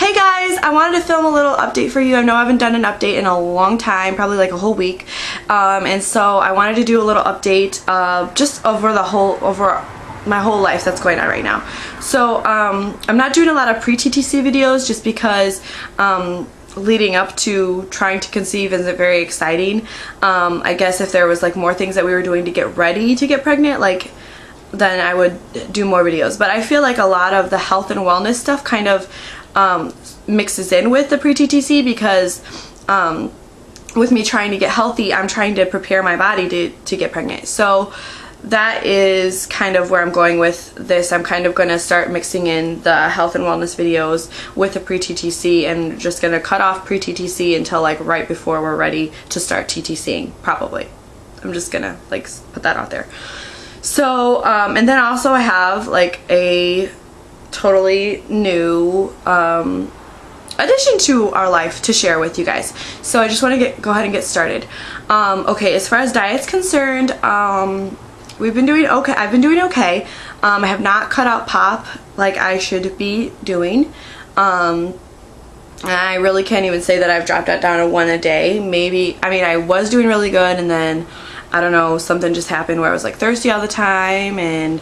Hey guys, I wanted to film a little update for you. I know I haven't done an update in a long time, probably like a whole week, and so I wanted to do a little update just over my whole life that's going on right now. So I'm not doing a lot of pre-TTC videos just because leading up to trying to conceive isn't very exciting. I guess if there was like more things that we were doing to get ready to get pregnant, like then I would do more videos. But I feel like a lot of the health and wellness stuff kind of mixes in with the pre-TTC because with me trying to get healthy, I'm trying to prepare my body to get pregnant. So that is kind of where I'm going with this. I'm kind of going to start mixing in the health and wellness videos with the pre-TTC and just going to cut off pre-TTC until like right before we're ready to start TTCing, probably. I'm just going to like put that out there. So, and then also I have like a totally new addition to our life to share with you guys. So I just want to go ahead and get started. Okay, as far as diet's concerned, we've been doing okay. I've been doing okay. I have not cut out pop like I should be doing. And I really can't even say that I've dropped that down to 1 a day. Maybe, I mean, I was doing really good, and then I don't know, something just happened where I was like thirsty all the time, and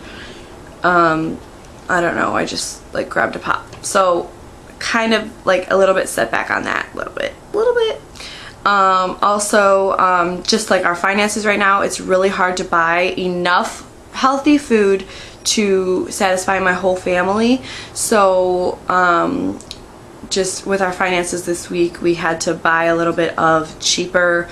I don't know, I just like grabbed a pop. So kind of like a little bit setback on that, a little bit. Also, just like our finances right now, it's really hard to buy enough healthy food to satisfy my whole family. So just with our finances this week, we had to buy a little bit of cheaper,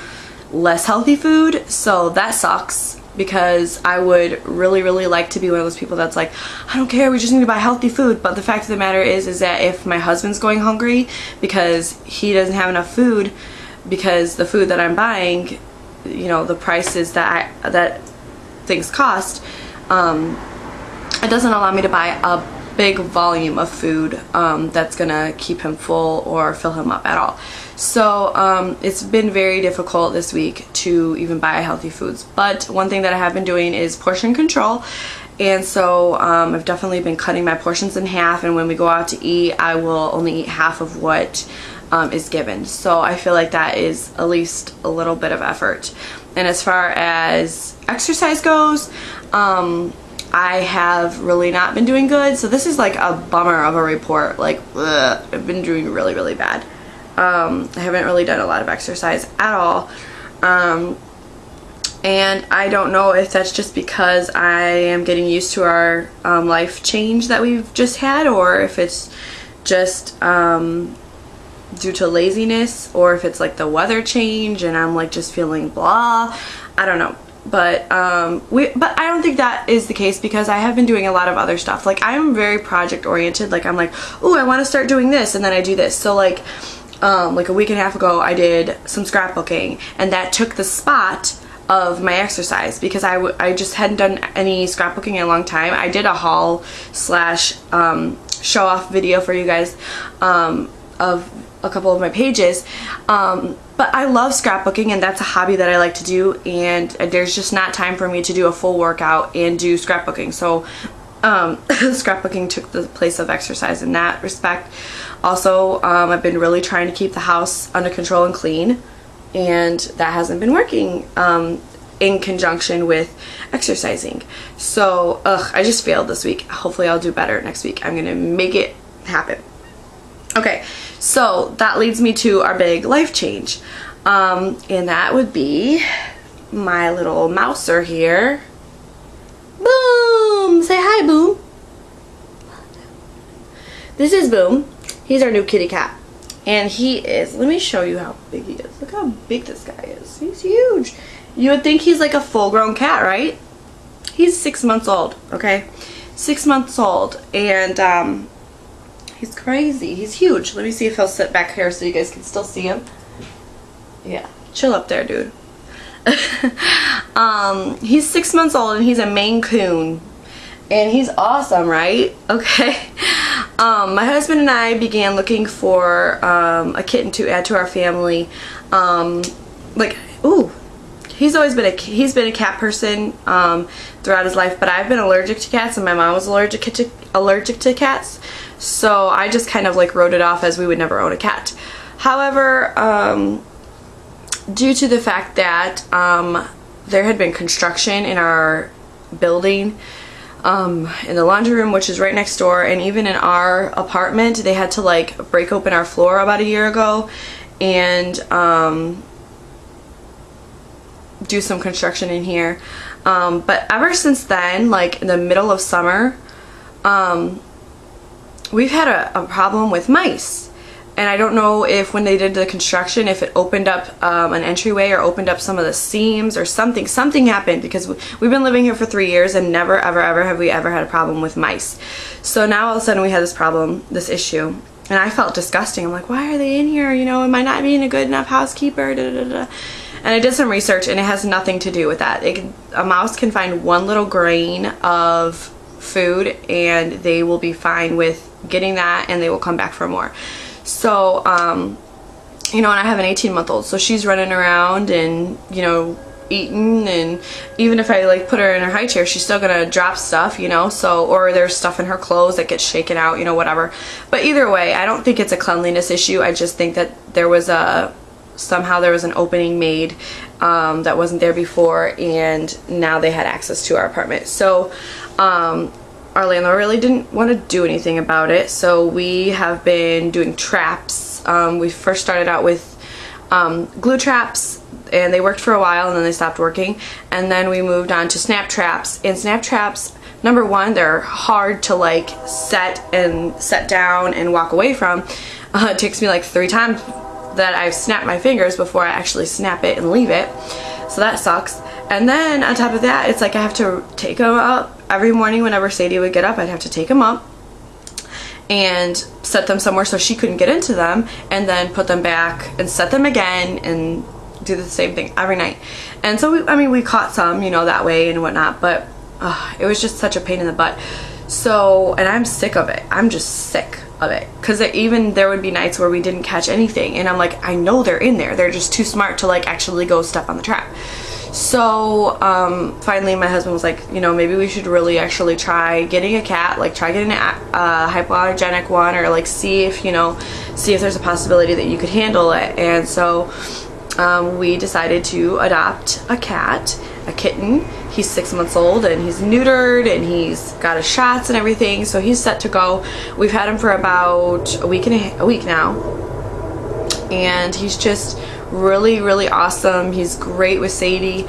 less healthy food. So that sucks, because I would really like to be one of those people that's like, I don't care, we just need to buy healthy food. But the fact of the matter is that if my husband's going hungry because he doesn't have enough food, because the food that I'm buying, you know, the prices that things cost, it doesn't allow me to buy a big volume of food that's gonna keep him full or fill him up at all. So it's been very difficult this week to even buy healthy foods. But one thing that I have been doing is portion control. And so I've definitely been cutting my portions in half, and when we go out to eat, I will only eat half of what is given. So I feel like that is at least a little bit of effort. And as far as exercise goes, I have really not been doing good. So this is like a bummer of a report. Like, ugh, I've been doing really bad. I haven't really done a lot of exercise at all. And I don't know if that's just because I am getting used to our life change that we've just had, or if it's just due to laziness, or if it's like the weather change and I'm like just feeling blah. I don't know. But but I don't think that is the case, because I have been doing a lot of other stuff. Like, I'm very project oriented. Like, I'm like, oh, I want to start doing this, and then I do this. So like a week and a half ago, I did some scrapbooking, and that took the spot of my exercise, because I just hadn't done any scrapbooking in a long time. I did a haul slash show off video for you guys of a couple of my pages, but I love scrapbooking, and that's a hobby that I like to do, and there's just not time for me to do a full workout and do scrapbooking. So scrapbooking took the place of exercise in that respect. Also, I've been really trying to keep the house under control and clean, and that hasn't been working in conjunction with exercising. So I just failed this week. Hopefully I'll do better next week. I'm gonna make it happen. Okay, so that leads me to our big life change, and that would be my little mouser here. Boom! Say hi, Boom. This is Boom. He's our new kitty cat, and he is, let me show you how big he is. Look how big this guy is. He's huge. You would think he's like a full-grown cat, right? He's 6 months old, okay? 6 months old, and he's crazy. He's huge. Let me see if he'll sit back here so you guys can still see him. Yeah, chill up there, dude. He's 6 months old, and he's a Maine Coon, and he's awesome, right? Okay. My husband and I began looking for a kitten to add to our family. Like, ooh, he's been a cat person throughout his life, but I've been allergic to cats, and my mom was allergic to cats. So I just kind of like wrote it off as we would never own a cat. However, due to the fact that there had been construction in our building, in the laundry room, which is right next door, and even in our apartment, they had to like break open our floor about a year ago and do some construction in here. But ever since then, like in the middle of summer, we've had a problem with mice. And I don't know if when they did the construction, if it opened up an entryway or opened up some of the seams or something. Something happened, because we've been living here for 3 years and never ever ever have we ever had a problem with mice. So now all of a sudden we had this problem, this issue, and I felt disgusting. I'm like, why are they in here? You know, am I not being a good enough housekeeper? Da, da, da. And I did some research, and it has nothing to do with that. A mouse can find one little grain of food and they will be fine with getting that, and they will come back for more. So, you know, and I have an 18-month-old, so she's running around and, you know, eating, and even if I like put her in her high chair, she's still gonna drop stuff, you know, so, or there's stuff in her clothes that gets shaken out, you know, whatever. But either way, I don't think it's a cleanliness issue. I just think that there was somehow there was an opening made that wasn't there before, and now they had access to our apartment. So, our landlord really didn't want to do anything about it, so we have been doing traps. We first started out with glue traps, and they worked for a while and then they stopped working, and then we moved on to snap traps. And snap traps, number one, they're hard to like set down and walk away from. It takes me like 3 times that I've snapped my fingers before I actually snap it and leave it, so that sucks. And then on top of that, it's like I have to take them up every morning. Whenever Sadie would get up, I'd have to take them up and set them somewhere so she couldn't get into them, and then put them back and set them again and do the same thing every night. And so we caught some, you know, that way and whatnot, but it was just such a pain in the butt. So, and I'm sick of it. I'm just sick of it, because even there would be nights where we didn't catch anything, and I'm like, I know they're in there, they're just too smart to like actually go step on the trap. So finally my husband was like, you know, maybe we should really actually try getting a cat, like try getting a hypoallergenic one, or like see if, you know, see if there's a possibility that you could handle it. And so we decided to adopt a cat, a kitten. He's 6 months old, and he's neutered, and he's got his shots and everything, so he's set to go. We've had him for about a week now, and he's just really, really awesome. He's great with Sadie.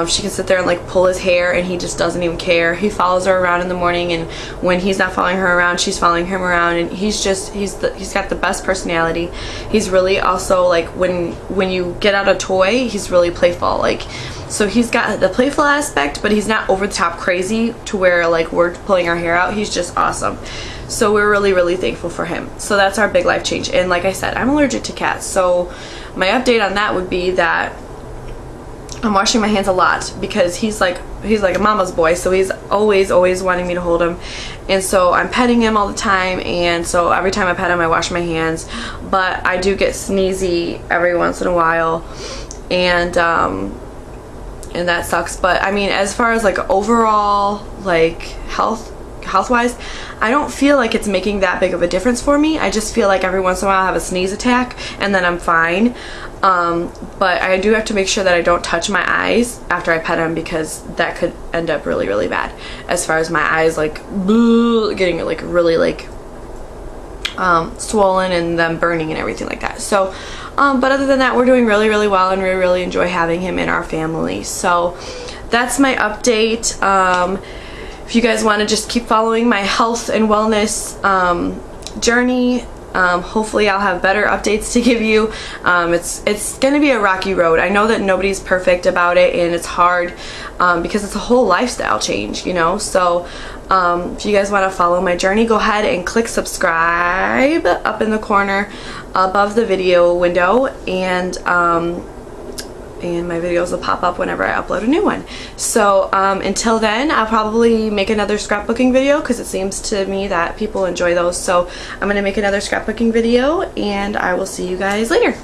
She can sit there and like pull his hair, and he just doesn't even care. He follows her around in the morning, and when he's not following her around, she's following him around, and he's got the best personality. He's really also like, when you get out a toy, he's really playful. Like, so he's got the playful aspect, but he's not over the top crazy to where like we're pulling our hair out. He's just awesome. So we're really, really thankful for him. So that's our big life change. And like I said, I'm allergic to cats, so my update on that would be that I'm washing my hands a lot, because he's like a mama's boy, so he's always wanting me to hold him, and so I'm petting him all the time, and so every time I pet him I wash my hands. But I do get sneezy every once in a while, and that sucks. But I mean, as far as like overall like health-wise, I don't feel like it's making that big of a difference for me. I just feel like every once in a while I have a sneeze attack, and then I'm fine. But I do have to make sure that I don't touch my eyes after I pet him, because that could end up really, really bad, as far as my eyes like getting like really like swollen and then burning and everything like that. So but other than that, we're doing really, really well, and we really enjoy having him in our family. So that's my update. If you guys want to just keep following my health and wellness journey, hopefully I'll have better updates to give you. It's gonna be a rocky road. I know that nobody's perfect about it, and it's hard because it's a whole lifestyle change, you know. So if you guys want to follow my journey, go ahead and click subscribe up in the corner above the video window, and my videos will pop up whenever I upload a new one. So until then, I'll probably make another scrapbooking video, because it seems to me that people enjoy those. So I'm going to make another scrapbooking video, and I will see you guys later.